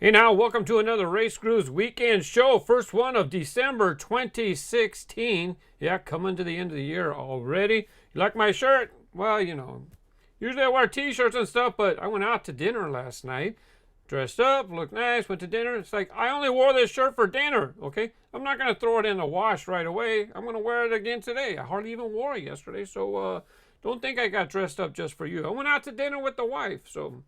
Hey now, welcome to another RaceGrooves weekend show. First one of December 2016. Yeah, coming to the end of the year already. You like my shirt? Well, you know, usually I wear t-shirts and stuff, but I went out to dinner last night. Dressed up, looked nice, went to dinner. It's like, I only wore this shirt for dinner, okay? I'm not going to throw it in the wash right away. I'm going to wear it again today. I hardly even wore it yesterday, so don't think I got dressed up just for you. I went out to dinner with the wife, so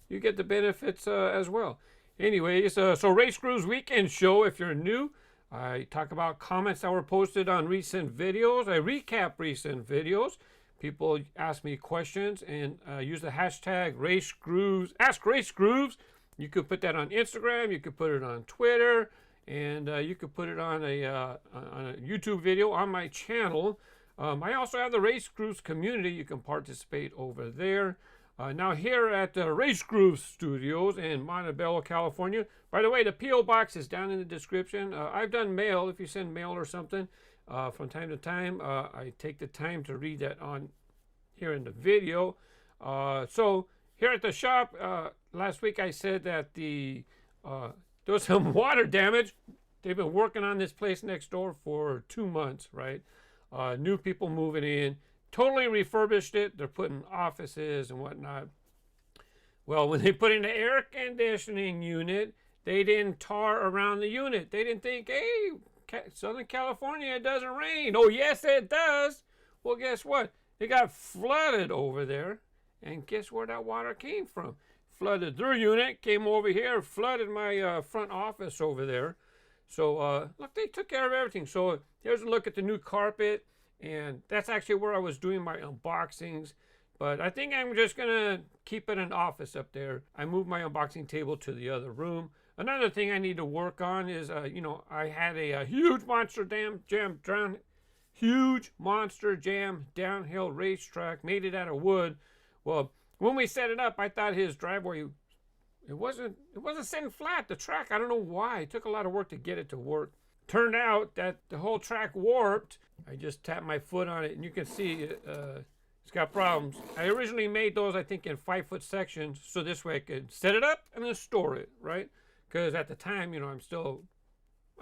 you get the benefits as well. Anyways, so RaceGrooves weekend show. If you're new, I talk about comments that were posted on recent videos. I recap recent videos. People ask me questions and use the hashtag RaceGrooves, AskRaceGrooves. You could put that on Instagram. You could put it on Twitter, and you could put it on a YouTube video on my channel. I also have the RaceGrooves community. You can participate over there. Now here at the RaceGrooves Studios in Montebello, California. By the way, the P.O. Box is down in the description. I've done mail. If you send mail or something from time to time, I take the time to read that on here in the video. So here at the shop, last week I said that there was some water damage. They've been working on this place next door for 2 months, right? New people moving in. Totally refurbished it. They're putting offices and whatnot. Well, when they put in the air conditioning unit, they didn't tar around the unit. They didn't think, hey, Southern California, it doesn't rain. Oh, yes, it does. Well, guess what? It got flooded over there. And guess where that water came from? Flooded their unit, came over here, flooded my front office over there. So, look, they took care of everything. So here's a look at the new carpet. And that's actually where I was doing my unboxings. But I think I'm just going to keep it an office up there. I moved my unboxing table to the other room. Another thing I need to work on is, you know, I had a huge Monster Jam downhill racetrack. Made it out of wood. Well, when we set it up, I thought his driveway, it wasn't sitting flat. The track, I don't know why. It took a lot of work to get it to work. Turned out that the whole track warped. I just tapped my foot on it, and you can see it's got problems. I originally made those, I think, in 5-foot sections, so this way I could set it up and then store it, right? Because at the time, you know, I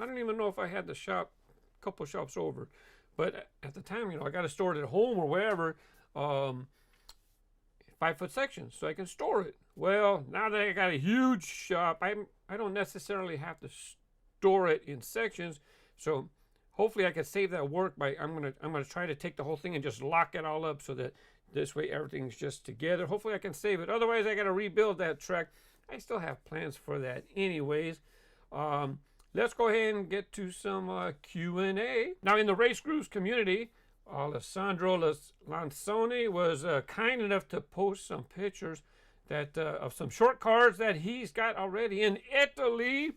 don't even know if I had the shop, a couple shops over. But at the time, you know, I got to store it at home or wherever, 5-foot sections, so I can store it. Well, now that I got a huge shop, I don't necessarily have to store it in sections, so hopefully I can save that work by I'm gonna try to take the whole thing and just lock it all up so that this way everything's just together. Hopefully I can save it. Otherwise I got to rebuild that track. I still have plans for that anyways. Let's go ahead and get to some Q&A. Now in the RaceGrooves community, Alessandro Lansoni was kind enough to post some pictures that of some short cars that he's got already in Italy.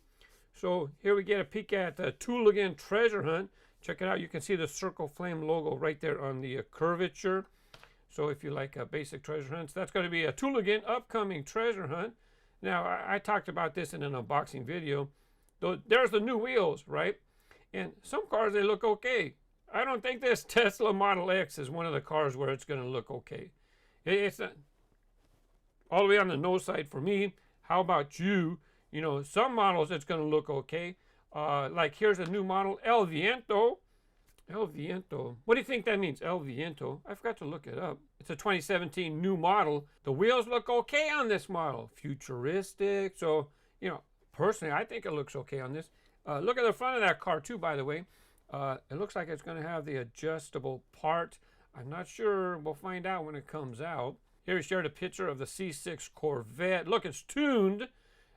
So here we get a peek at the Tooligan Treasure Hunt. Check it out. You can see the Circle Flame logo right there on the curvature. So if you like basic treasure hunts, that's going to be a Tooligan upcoming treasure hunt. Now, I talked about this in an unboxing video. There's the new wheels, right? And some cars, they look okay. I don't think this Tesla Model X is one of the cars where it's going to look okay. It's not all the way on the no side for me. How about you? You know, some models it's going to look okay. Like here's a new model, El Viento. El Viento. What do you think that means, El Viento? I forgot to look it up. It's a 2017 new model. The wheels look okay on this model. Futuristic. So, you know, personally, I think it looks okay on this. Look at the front of that car too, by the way. It looks like it's going to have the adjustable part. I'm not sure. We'll find out when it comes out. Here we shared a picture of the C6 Corvette. Look, it's tuned.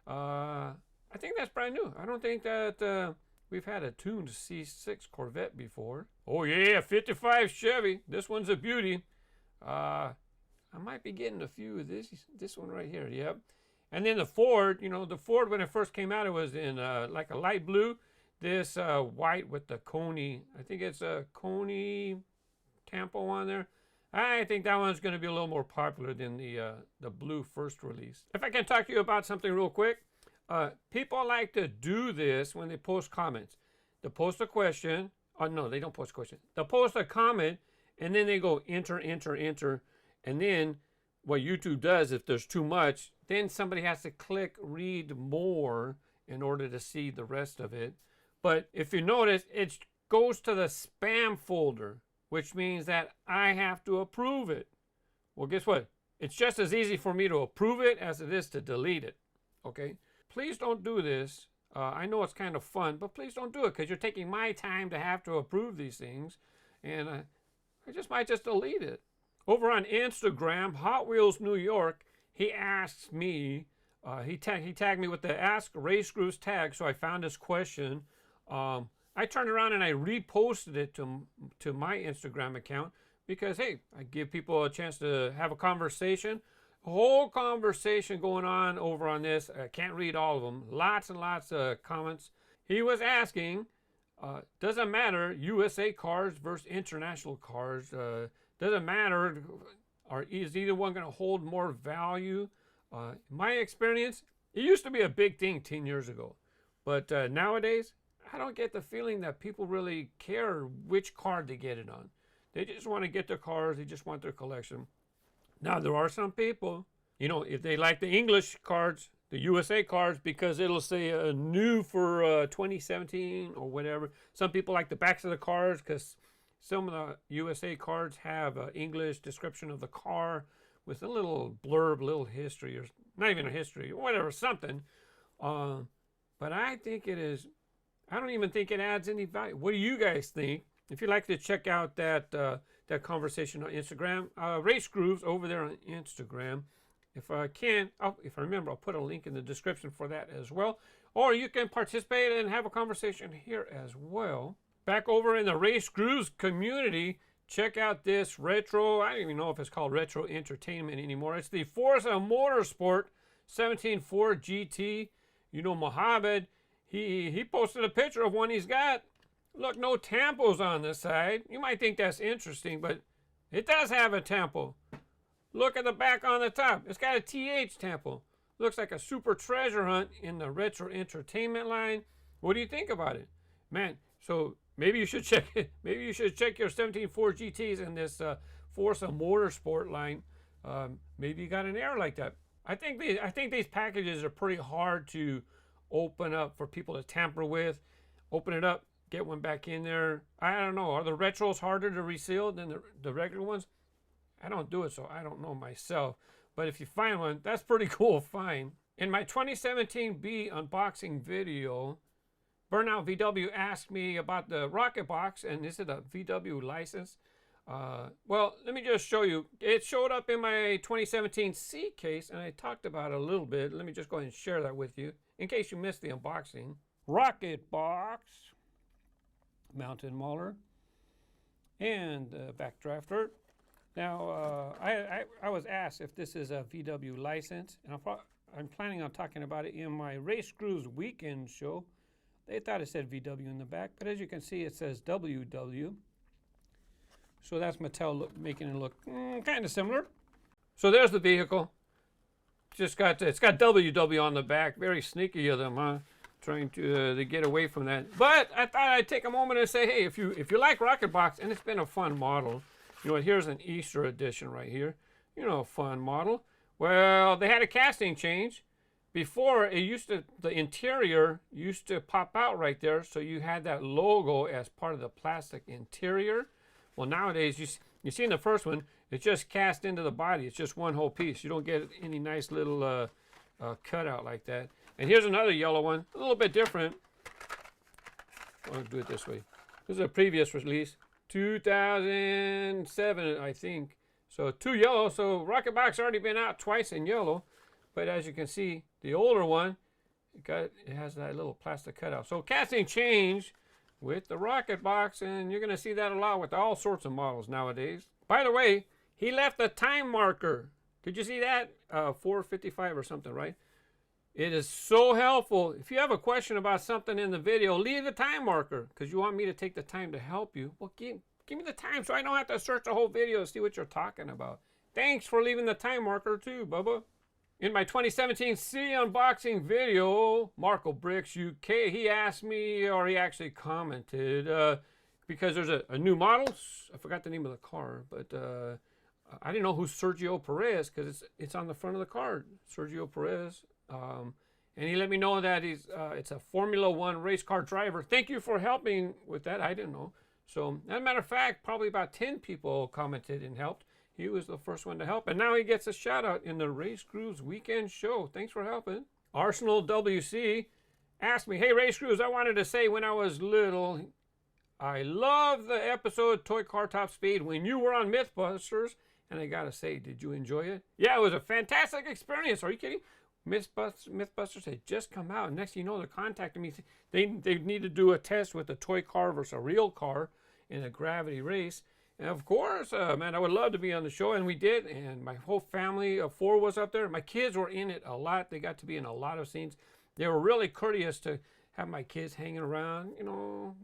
I think that's brand new. I don't think that we've had a tuned C6 Corvette before. Oh yeah, 55 Chevy. This one's a beauty. I might be getting a few of this one right here. Yep. And then the Ford, you know, the Ford when it first came out, it was in like a light blue. This white with the Coney, I think it's a Coney Tampo on there. I think that one's going to be a little more popular than the blue first release. If I can talk to you about something real quick, people like to do this when they post comments. They post a question. Oh, no, they don't post a question. They'll post a comment, and then they go enter, enter, enter. And then what YouTube does, if there's too much, then somebody has to click read more in order to see the rest of it. But if you notice, it goes to the spam folder, which means that I have to approve it. Well, guess what? It's just as easy for me to approve it as it is to delete it. Okay? Please don't do this. I know it's kind of fun, but please don't do it because you're taking my time to have to approve these things. And I might just delete it. Over on Instagram, Hot Wheels New York, he asked me, he tagged me with the Ask RaceGrooves tag, so I found his question. I turned around and I reposted it to my Instagram account because, hey, I give people a chance to have a conversation. A whole conversation going on over on this. I can't read all of them. Lots and lots of comments. He was asking, doesn't matter USA cars versus international cars. Doesn't matter, is either one going to hold more value? In my experience, it used to be a big thing 10 years ago. But nowadays, I don't get the feeling that people really care which car they get it on. They just want to get their cars. They just want their collection. Now, there are some people, you know, if they like the English cards, the USA cards, because it'll say new for 2017 or whatever. Some people like the backs of the cars because some of the USA cards have an English description of the car with a little blurb, little history, or not even a history, or whatever, something. But I think it is, I don't even think it adds any value. What do you guys think? If you'd like to check out that conversation on Instagram, RaceGrooves over there on Instagram. If I remember, I'll put a link in the description for that as well. Or you can participate and have a conversation here as well. Back over in the RaceGrooves community, check out this retro, I don't even know if it's called retro entertainment anymore. It's the Forza Motorsport 17 Ford GT. You know, Mohammed, he posted a picture of one he's got. Look, no tampos on the side. You might think that's interesting, but it does have a tampo. Look at the back on the top. It's got a TH tampo. Looks like a super treasure hunt in the retro entertainment line. What do you think about it? Man, so maybe you should check it. Maybe you should check your 17 Ford GTs in this Forza Motorsport line. Maybe you got an error like that. I think these packages are pretty hard to open up for people to tamper with. Open it up. Get one back in there. I don't know. Are the retros harder to reseal than the regular ones? I don't do it, so I don't know myself. But if you find one, that's pretty cool find. In my 2017 B unboxing video, Burnout VW asked me about the Rocket Box, and is it a VW license? Well, let me just show you. It showed up in my 2017 C case, and I talked about it a little bit. Let me just go ahead and share that with you, in case you missed the unboxing. Rocket Box. Mountain mauler and backdrafter. Now I was asked if this is a VW license, and I'm planning on talking about it in my RaceGrooves weekend show. They thought it said VW in the back, but as you can see, it says WW. So that's Mattel making it look kind of similar. So there's the vehicle. It's got WW on the back. Very sneaky of them, huh? Trying to get away from that. But I thought I'd take a moment and say, hey, if you like Rocket Box, and it's been a fun model, you know, here's an Easter edition right here. You know, a fun model. Well, they had a casting change. Before, the interior used to pop out right there, so you had that logo as part of the plastic interior. Well, nowadays, you see in the first one, it's just cast into the body. It's just one whole piece. You don't get any nice little cutout like that. And here's another yellow one, a little bit different. I'll do it this way. This is a previous release, 2007, I think. So 2 yellow. So Rocket Box already been out twice in yellow, but as you can see, the older one, it has that little plastic cutout. So casting changed with the Rocket Box, and you're going to see that a lot with all sorts of models nowadays. By the way, he left a time marker. Did you see that? 4:55 or something, right? It is so helpful. If you have a question about something in the video, leave a time marker because you want me to take the time to help you. Well, give me the time so I don't have to search the whole video to see what you're talking about. Thanks for leaving the time marker too, Bubba. In my 2017 C unboxing video, Marco Bricks UK, he asked me, or he actually commented, because there's a new model. I forgot the name of the car, but I didn't know who Sergio Perez, because it's on the front of the card, Sergio Perez. And he let me know that it's a Formula One race car driver. Thank you for helping with that. I didn't know. So, as a matter of fact, probably about 10 people commented and helped. He was the first one to help. And now he gets a shout out in the RaceGrooves weekend show. Thanks for helping. Arsenal WC asked me, hey, RaceGrooves, I wanted to say when I was little, I love the episode Toy Car Top Speed when you were on Mythbusters. And I got to say, did you enjoy it? Yeah, it was a fantastic experience. Are you kidding? Mythbusters had just come out. Next thing you know, they're contacting me. They need to do a test with a toy car versus a real car in a gravity race. And of course, man, I would love to be on the show. And we did. And my whole family of 4 was up there. My kids were in it a lot. They got to be in a lot of scenes. They were really courteous to have my kids hanging around. You know,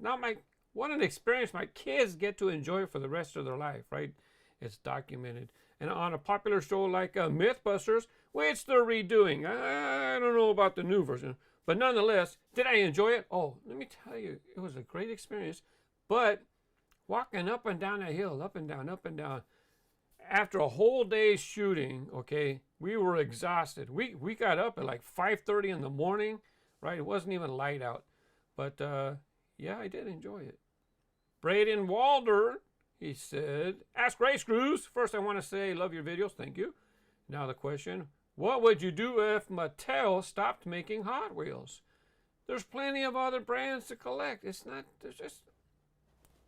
what an experience my kids get to enjoy for the rest of their life, right? It's documented. And on a popular show like Mythbusters, which they're redoing. I don't know about the new version. But nonetheless, did I enjoy it? Oh, let me tell you, it was a great experience. But walking up and down that hill, up and down, after a whole day's shooting, okay, we were exhausted. We got up at like 5:30 in the morning, right? It wasn't even light out. But, yeah, I did enjoy it. Braden Walder, he said, ask RaceGrooves. First, I want to say, love your videos. Thank you. Now the question, what would you do if Mattel stopped making Hot Wheels? There's plenty of other brands to collect. There's just,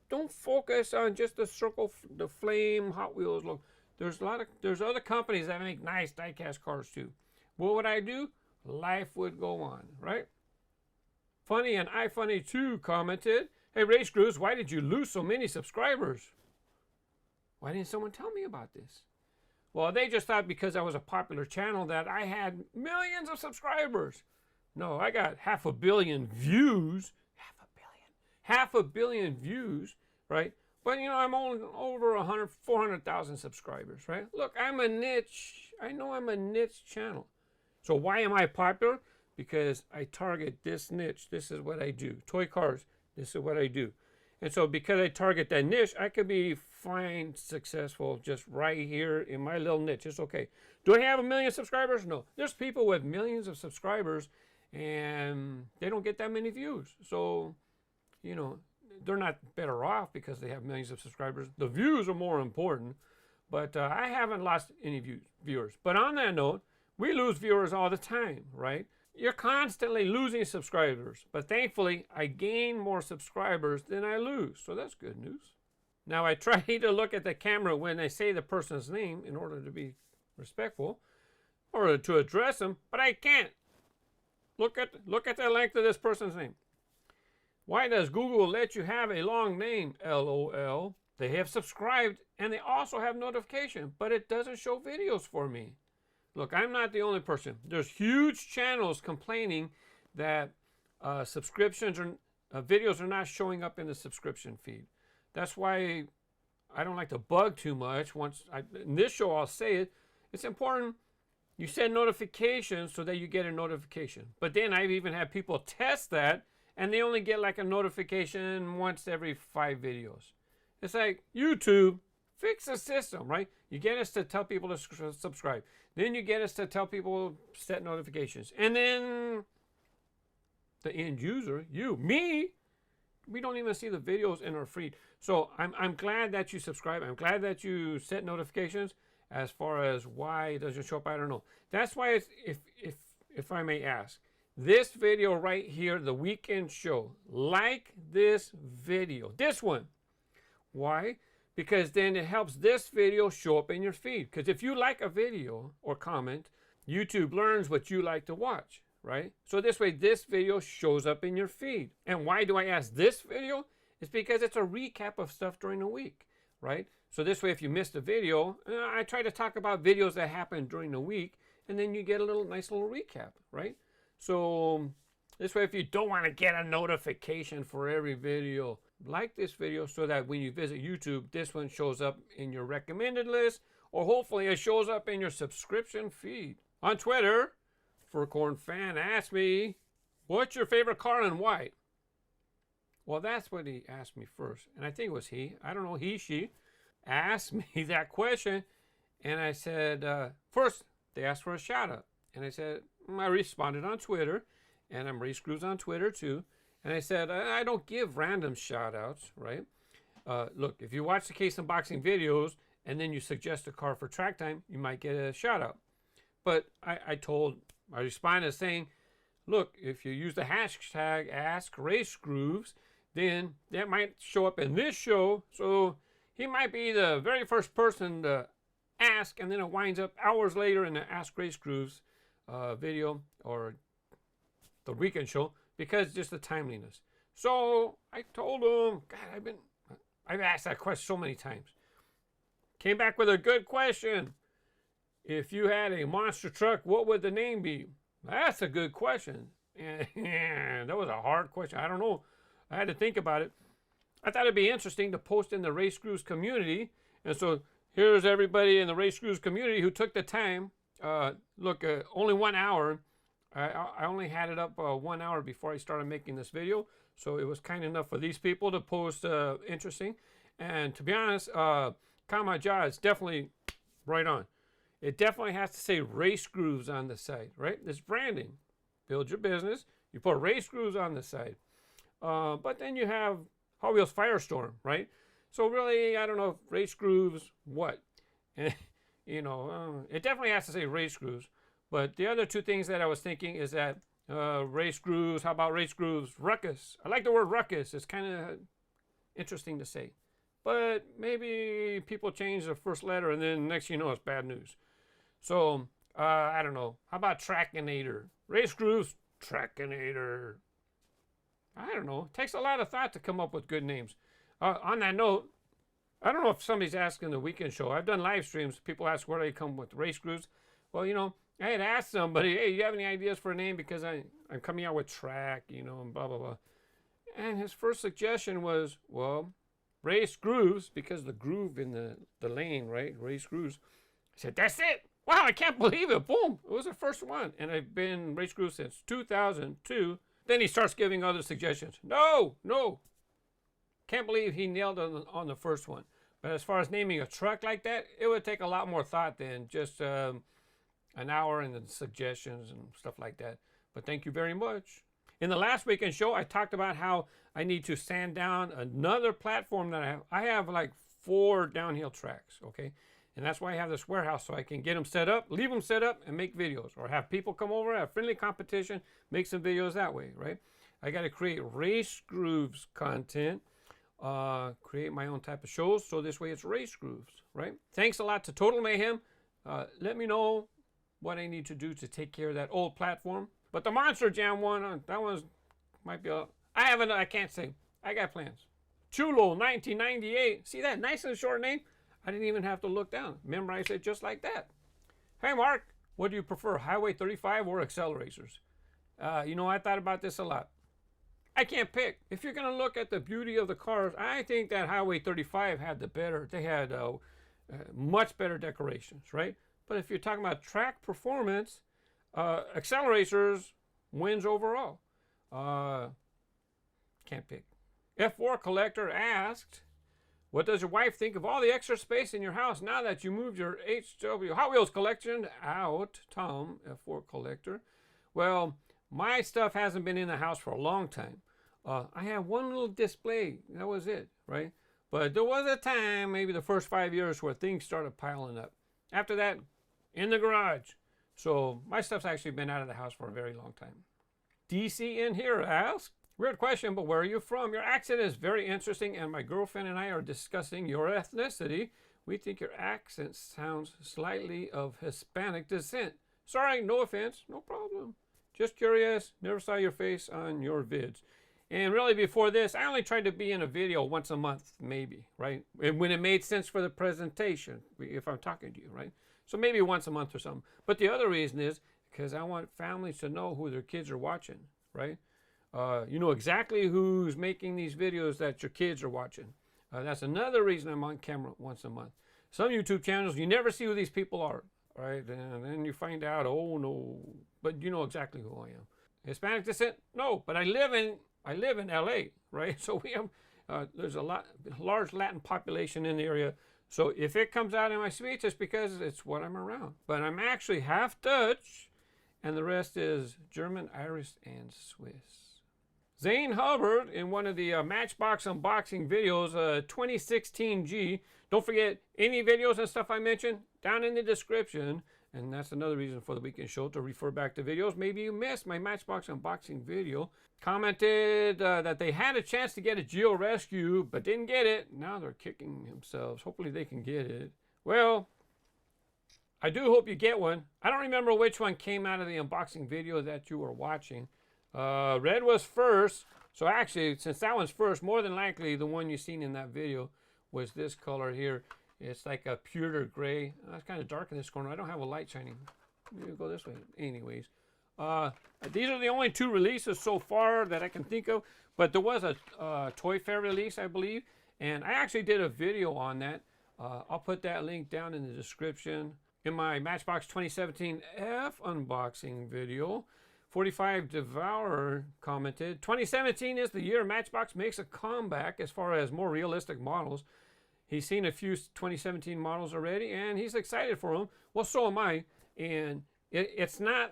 don't focus on just the flame Hot Wheels look. There's other companies that make nice die-cast cars too. What would I do? Life would go on, right? Funny and iFunny2 commented, hey RaceGrooves, why did you lose so many subscribers? Why didn't someone tell me about this? Well, they just thought because I was a popular channel that I had millions of subscribers. No, I got 500 million views. 500 million views, right? But, you know, I'm only over 400,000 subscribers, right? Look, I'm a niche. I know I'm a niche channel. So why am I popular? Because I target this niche. This is what I do. Toy cars. This is what I do. And so because I target that niche, I could be fine, successful just right here in my little niche. It's okay. Do I have 1 million subscribers? No. There's people with millions of subscribers and they don't get that many views. So, you know, they're not better off because they have millions of subscribers. The views are more important. But I haven't lost any viewers. But on that note, we lose viewers all the time, right? You're constantly losing subscribers, but thankfully I gain more subscribers than I lose, so that's good news. Now I try to look at the camera when I say the person's name in order to be respectful or to address them, but I can't. Look at the length of this person's name. Why does Google let you have a long name? LOL. They have subscribed and they also have notification, but it doesn't show videos for me. Look, I'm not the only person. There's huge channels complaining that subscriptions or videos are not showing up in the subscription feed. That's why I don't like to bug too much. In this show, I'll say it. It's important you set notifications so that you get a notification. But then I've even had people test that, and they only get like a notification once every 5 videos. It's like YouTube. Fix the system, right? You get us to tell people to subscribe. Then you get us to tell people set notifications. And then the end user, me, we don't even see the videos in our feed. So I'm glad that you subscribe. I'm glad that you set notifications. As far as why it doesn't show up, I don't know. That's why it's, if I may ask, this video right here, the weekend show, like this video, this one. Why? Because then it helps this video show up in your feed. Because if you like a video or comment, YouTube learns what you like to watch, right? So this way, this video shows up in your feed. And why do I ask this video? It's because it's a recap of stuff during the week, right? So this way, if you missed a video, I try to talk about videos that happened during the week, and then you get a nice little recap, right? So this way, if you don't want to get a notification for every video, like this video so that when you visit YouTube, this one shows up in your recommended list, or hopefully it shows up in your subscription feed. On Twitter, Furcorn Fan asked me, what's your favorite car and why? Well, that's what he asked me first. And I think it was he. I don't know, he, she asked me that question. And I said, first, they asked for a shout out. And I said, I responded on Twitter, and I'm RaceGrooves on Twitter too. And I said, I don't give random shout outs, right? Look, if you watch the case unboxing videos and then you suggest a car for track time, you might get a shout out. But I responded saying, look, if you use the hashtag AskRaceGrooves, then that might show up in this show. So he might be the very first person to ask, and then it winds up hours later in the AskRaceGrooves video or the weekend show, because just the timeliness. So I told him, God, I've asked that question so many times. Came back with a good question. If you had a monster truck, what would the name be? That's a good question. And that was a hard question. I don't know. I had to think about it. I thought it'd be interesting to post in the RaceGrooves community. And so here's everybody in the RaceGrooves community who took the time. Look, only 1 hour. I only had it up 1 hour before I started making this video. So it was kind enough for these people to post interesting. And to be honest, Kamaja is definitely right on. It definitely has to say RaceGrooves on the side, right? It's branding. Build your business. You put RaceGrooves on the side. But then you have Hot Wheels Firestorm, right? So really, I don't know, RaceGrooves, what? You know, it definitely has to say RaceGrooves. But the other two things that I was thinking is that RaceGrooves, how about RaceGrooves Ruckus? I like the word ruckus. It's kind of interesting to say. But maybe people change the first letter and then next you know it's bad news. So, I don't know. How about Trackinator? RaceGrooves Trackinator. I don't know. It takes a lot of thought to come up with good names. On that note, I don't know if somebody's asking the weekend show. I've done live streams. People ask where I come with RaceGrooves. Well, you know, I had asked somebody, hey, you have any ideas for a name? Because I'm coming out with track, you know, and blah, blah, blah. And his first suggestion was, well, RaceGrooves, because the groove in the lane, right? RaceGrooves. I said, that's it. Wow, I can't believe it. Boom. It was the first one. And I've been RaceGrooves since 2002. Then he starts giving other suggestions. No. Can't believe he nailed it on the first one. But as far as naming a truck like that, it would take a lot more thought than just an hour and then suggestions and stuff like that. But thank you very much. In the last weekend show, I talked about how I need to sand down another platform that I have. I have like 4 downhill tracks, okay? And that's why I have this warehouse, so I can get them set up, leave them set up, and make videos. Or have people come over, have friendly competition, make some videos that way, right? I got to create RaceGrooves content, create my own type of shows, so this way it's RaceGrooves, right? Thanks a lot to Total Mayhem. Let me know what I need to do to take care of that old platform. But the Monster Jam one, that one might be I can't say. I got plans. Chulo 1998. See that? Nice and short name. I didn't even have to look down. Memorize it just like that. Hey, Mark, what do you prefer, Highway 35 or AcceleRacers? You know, I thought about this a lot. I can't pick. If you're going to look at the beauty of the cars, I think that Highway 35 had they had much better decorations, right? But if you're talking about track performance, AcceleRacers wins overall. Can't pick. F4 Collector asked, what does your wife think of all the extra space in your house now that you moved your HW Hot Wheels collection out? Tom, F4 Collector. Well, my stuff hasn't been in the house for a long time. I have one little display. That was it, right? But there was a time, maybe the first 5 years, where things started piling up. After that, in the garage. So my stuff's actually been out of the house for a very long time. DC in here asks, weird question, but where are you from? Your accent is very interesting, and my girlfriend and I are discussing your ethnicity. We think your accent sounds slightly of Hispanic descent. Sorry, no offense, no problem. Just curious, never saw your face on your vids. And really before this, I only tried to be in a video once a month, maybe, right? And when it made sense for the presentation, if I'm talking to you, right? So maybe once a month or something. But the other reason is because I want families to know who their kids are watching, right? You know exactly who's making these videos that your kids are watching. That's another reason I'm on camera once a month. Some YouTube channels, you never see who these people are, right? And then you find out, oh no, but you know exactly who I am. Hispanic descent? No, but I live in LA, right? So we have, there's a large Latin population in the area. So if it comes out in my speech, it's because it's what I'm around. But I'm actually half Dutch, and the rest is German, Irish, and Swiss. Zane Hubbard, in one of the Matchbox unboxing videos, 2016 Ghe. Don't forget, any videos and stuff I mentioned, down in the description. And that's another reason for the weekend show, to refer back to videos. Maybe you missed my Matchbox unboxing video. Commented that they had a chance to get a Ghe-O rescue, but didn't get it. Now they're kicking themselves. Hopefully they can get it. Well, I do hope you get one. I don't remember which one came out of the unboxing video that you were watching. Red was first. So actually, since that one's first, more than likely the one you've seen in that video was this color here. It's like a pewter gray. It's kind of dark in this corner. I don't have a light shining. Maybe go this way. Anyways, these are the only 2 releases so far that I can think of. But there was a Toy Fair release, I believe. And I actually did a video on that. I'll put that link down in the description. In my Matchbox 2017 F unboxing video, 45 Devourer commented, 2017 is the year Matchbox makes a comeback as far as more realistic models. He's seen a few 2017 models already, and he's excited for them. Well, so am I. And it's not...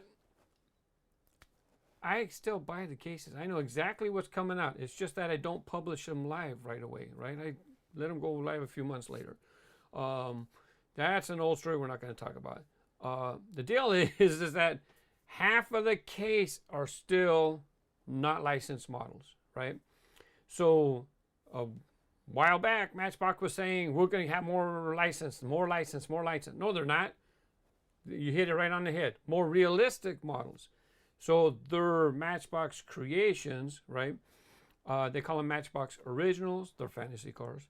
I still buy the cases. I know exactly what's coming out. It's just that I don't publish them live right away, right? I let them go live a few months later. That's an old story we're not going to talk about. The deal is that half of the case are still not licensed models, right? So... while back, Matchbox was saying, we're going to have more license, more license, more license. No, they're not. You hit it right on the head. More realistic models. So they're Matchbox creations, right? They call them Matchbox originals. They're fantasy cars.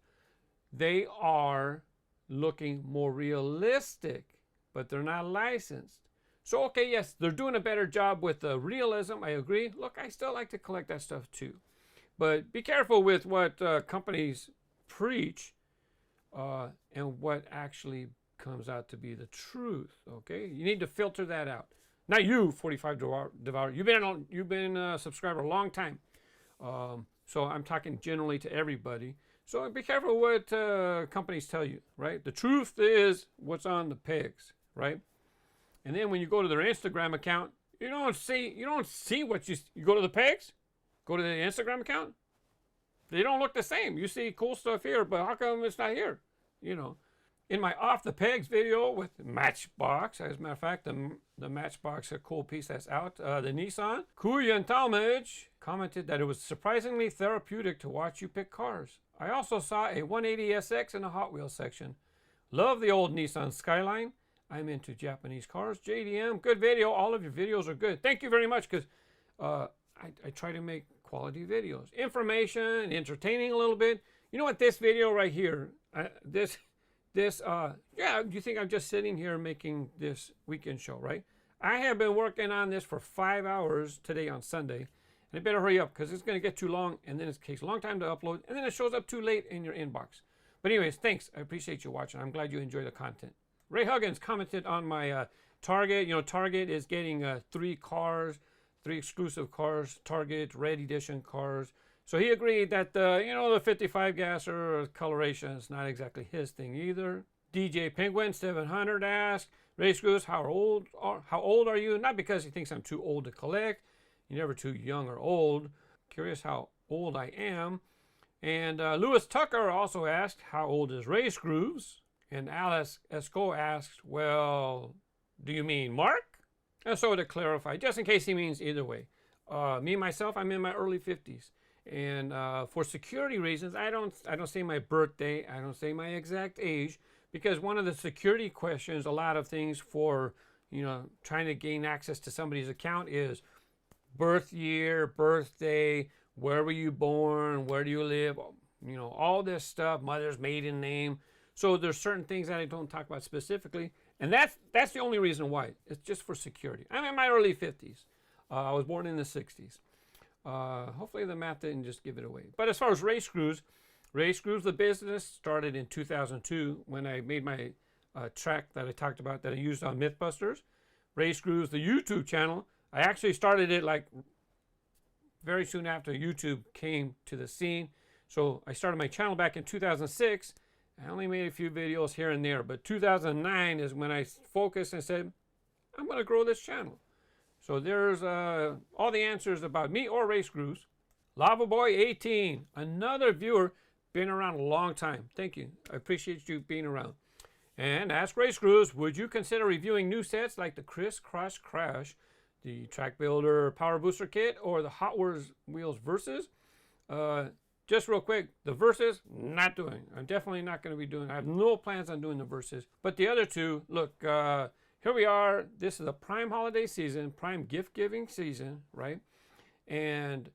They are looking more realistic, but they're not licensed. So, okay, yes, they're doing a better job with the realism. I agree. Look, I still like to collect that stuff too. But be careful with what companies preach and what actually comes out to be the truth. Okay, you need to filter that out. Not you, 45 Devourer. You've been a subscriber a long time, so I'm talking generally to everybody. So be careful what companies tell you. Right, the truth is what's on the pics. Right, and then when you go to their Instagram account, you don't see what you go to the pics. Go to the Instagram account. They don't look the same. You see cool stuff here, but how come it's not here? You know, in my Off the Pegs video with Matchbox, as a matter of fact, the Matchbox, a cool piece that's out, the Nissan, Kuya and Talmadge commented that it was surprisingly therapeutic to watch you pick cars. I also saw a 180SX in a Hot Wheels section. Love the old Nissan Skyline. I'm into Japanese cars. JDM, good video. All of your videos are good. Thank you very much, because I try to make quality videos. Information, entertaining a little bit. You know what, this video right here, yeah, you think I'm just sitting here making this weekend show, right? I have been working on this for 5 hours today on Sunday. And I better hurry up, because it's going to get too long, and then it takes a long time to upload, and then it shows up too late in your inbox. But anyways, thanks. I appreciate you watching. I'm glad you enjoy the content. Ray Huggins commented on my Target. You know, Target is getting 3 cars. 3 exclusive cars, Target Red Edition cars. So he agreed that the 55 gasser coloration is not exactly his thing either. DJ Penguin 700 asked, RaceGrooves, how old are you? Not because he thinks I'm too old to collect. You're never too young or old. Curious how old I am. And Lewis Tucker also asked, how old is RaceGrooves? And Alice Esco asked, well, do you mean Mark? And so to clarify, just in case he means either way, me myself, I'm in my early 50s, and for security reasons, I don't say my birthday, I don't say my exact age, because one of the security questions, a lot of things for trying to gain access to somebody's account is birth year, birthday, where were you born, where do you live, all this stuff, mother's maiden name. So there's certain things that I don't talk about specifically. And that's the only reason why. It's just for security. I'm in my early 50s. I was born in the 60s. Hopefully the math didn't just give it away. But as far as RaceGrooves, the business started in 2002 when I made my track that I talked about that I used on Mythbusters. RaceGrooves, the YouTube channel, I actually started it like very soon after YouTube came to the scene. So I started my channel back in 2006. I only made a few videos here and there, but 2009 is when I focused and said, I'm going to grow this channel. So there's all the answers about me or RaceGrooves. LavaBoy18, another viewer, been around a long time. Thank you. I appreciate you being around. And AskRaceGrooves, would you consider reviewing new sets like the Crisscross Crash, the Track Builder Power Booster Kit, or the Hot Wheels Versus? Just real quick, the Versus, not doing. I'm definitely not going to be doing. I have no plans on doing the Versus. But the other two, look, here we are. This is a prime holiday season, prime gift-giving season, right? And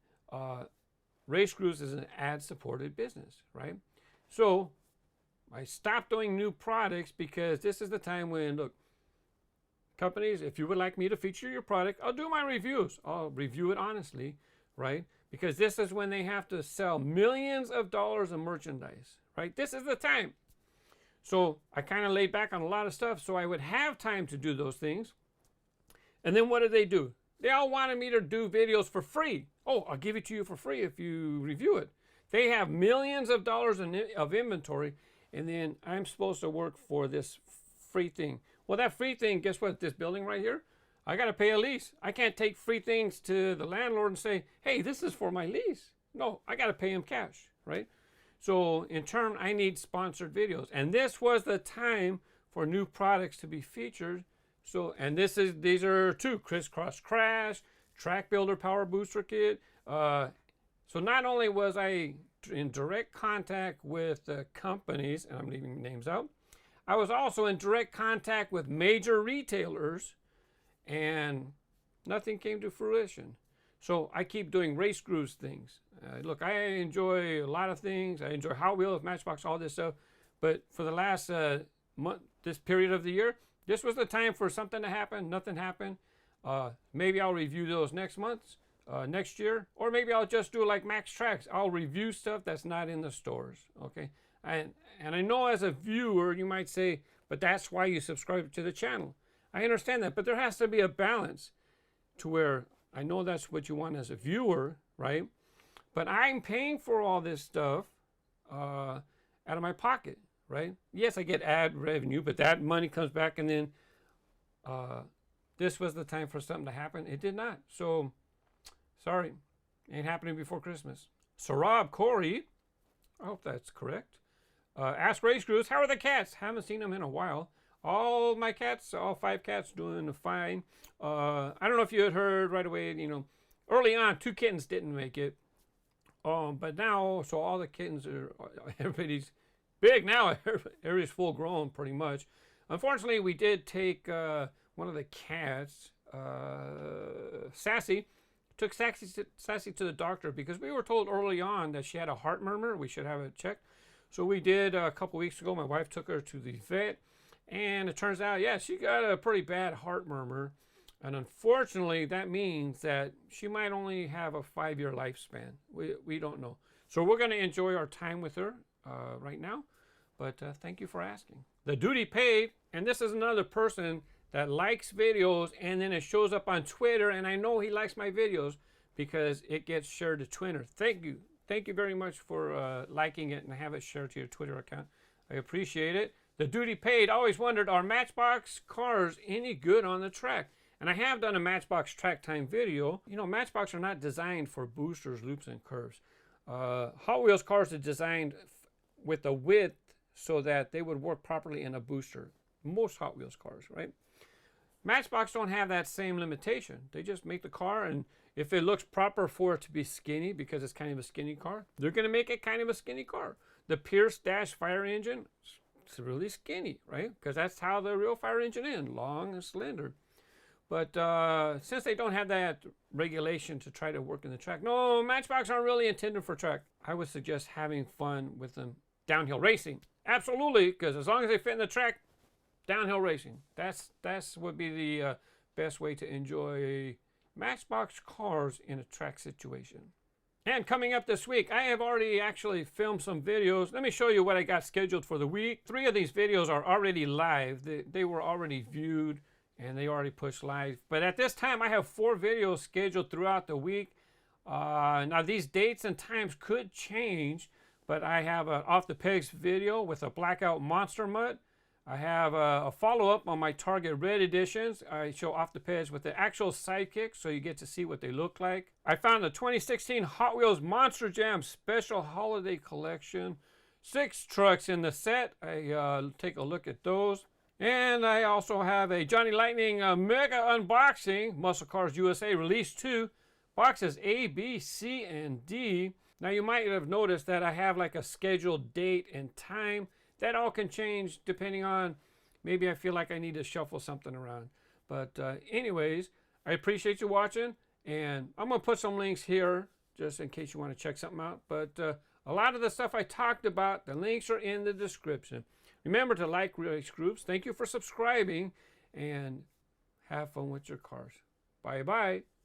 RaceGrooves is an ad-supported business, right? So I stopped doing new products because this is the time when, look, companies, if you would like me to feature your product, I'll do my reviews. I'll review it honestly, right? Because this is when they have to sell millions of dollars of merchandise, right? This is the time. So I kind of laid back on a lot of stuff so I would have time to do those things. And then what did they do? They all wanted me to do videos for free. Oh, I'll give it to you for free if you review it. They have millions of dollars of inventory, and then I'm supposed to work for this free thing. Well, that free thing, guess what? This building right here, I got to pay a lease. I can't take free things to the landlord and say, hey, this is for my lease. No, I got to pay him cash, right? So in turn, I need sponsored videos. And this was the time for new products to be featured. So, and these are two, Crisscross Crash, Track Builder Power Booster Kit. So not only was I in direct contact with companies, and I'm leaving names out, I was also in direct contact with major retailers, and nothing came to fruition. So I keep doing RaceGrooves things. Look, I enjoy a lot of things. I enjoy Hot Wheels, Matchbox, all this stuff. But for the last month, this period of the year, this was the time for something to happen. Nothing happened. Maybe I'll review those next month, next year, or maybe I'll just do like Max Tracks. I'll review stuff that's not in the stores. Okay, and I know as a viewer you might say, but that's why you subscribe to the channel. I understand that, but there has to be a balance to where I know that's what you want as a viewer, right? But I'm paying for all this stuff out of my pocket, right? Yes, I get ad revenue, but that money comes back, and then this was the time for something to happen. It did not. So, sorry. Ain't happening before Christmas. Sarab Corey, I hope that's correct. Ask RaceGrooves, how are the cats? Haven't seen them in a while. All my cats, all 5 cats doing fine. I don't know if you had heard right away, you know, early on, 2 kittens didn't make it. But now, so all the kittens are, everybody's big now. Everybody's full grown pretty much. Unfortunately, we did take one of the cats, Sassy, took Sassy to the doctor because we were told early on that she had a heart murmur. We should have it checked. So we did a couple weeks ago. My wife took her to the vet, and it turns out, yeah, she got a pretty bad heart murmur. And unfortunately, that means that she might only have a 5-year lifespan. We don't know. So we're going to enjoy our time with her right now. But thank you for asking. The Duty Paid, and this is another person that likes videos, and then it shows up on Twitter, and I know he likes my videos because it gets shared to Twitter. Thank you. Thank you very much for liking it and have it shared to your Twitter account. I appreciate it. The Duty Paid, always wondered, are Matchbox cars any good on the track? And I have done a Matchbox track time video. You know, Matchbox are not designed for boosters, loops, and curves. Hot Wheels cars are designed with a width so that they would work properly in a booster. Most Hot Wheels cars, right? Matchbox don't have that same limitation. They just make the car, and if it looks proper for it to be skinny, because it's kind of a skinny car, they're going to make it kind of a skinny car. The Pierce Dash fire engine, it's really skinny, right? Because that's how the real fire engine is, long and slender. But since they don't have that regulation to try to work in the track, no, Matchbox aren't really intended for track. I would suggest having fun with them. Downhill racing, absolutely, because as long as they fit in the track, downhill racing. That's would be the best way to enjoy Matchbox cars in a track situation. And coming up this week, I have already actually filmed some videos. Let me show you what I got scheduled for the week. 3 of these videos are already live. They were already viewed, and they already pushed live. But at this time, I have 4 videos scheduled throughout the week. Now, these dates and times could change, but I have an off the pegs video with a blackout monster mud. I have a follow-up on my Target Red editions. I show off the pegs with the actual sidekicks, so you get to see what they look like. I found the 2016 Hot Wheels Monster Jam Special Holiday Collection. 6 trucks in the set. I take a look at those. And I also have a Johnny Lightning Mega Unboxing, Muscle Cars USA Release 2, boxes A, B, C, and D. Now you might have noticed that I have like a scheduled date and time. That all can change depending on, maybe I feel like I need to shuffle something around. But anyways, I appreciate you watching, and I'm going to put some links here just in case you want to check something out. But a lot of the stuff I talked about, the links are in the description. Remember to like RaceGrooves. Thank you for subscribing, and have fun with your cars. Bye-bye.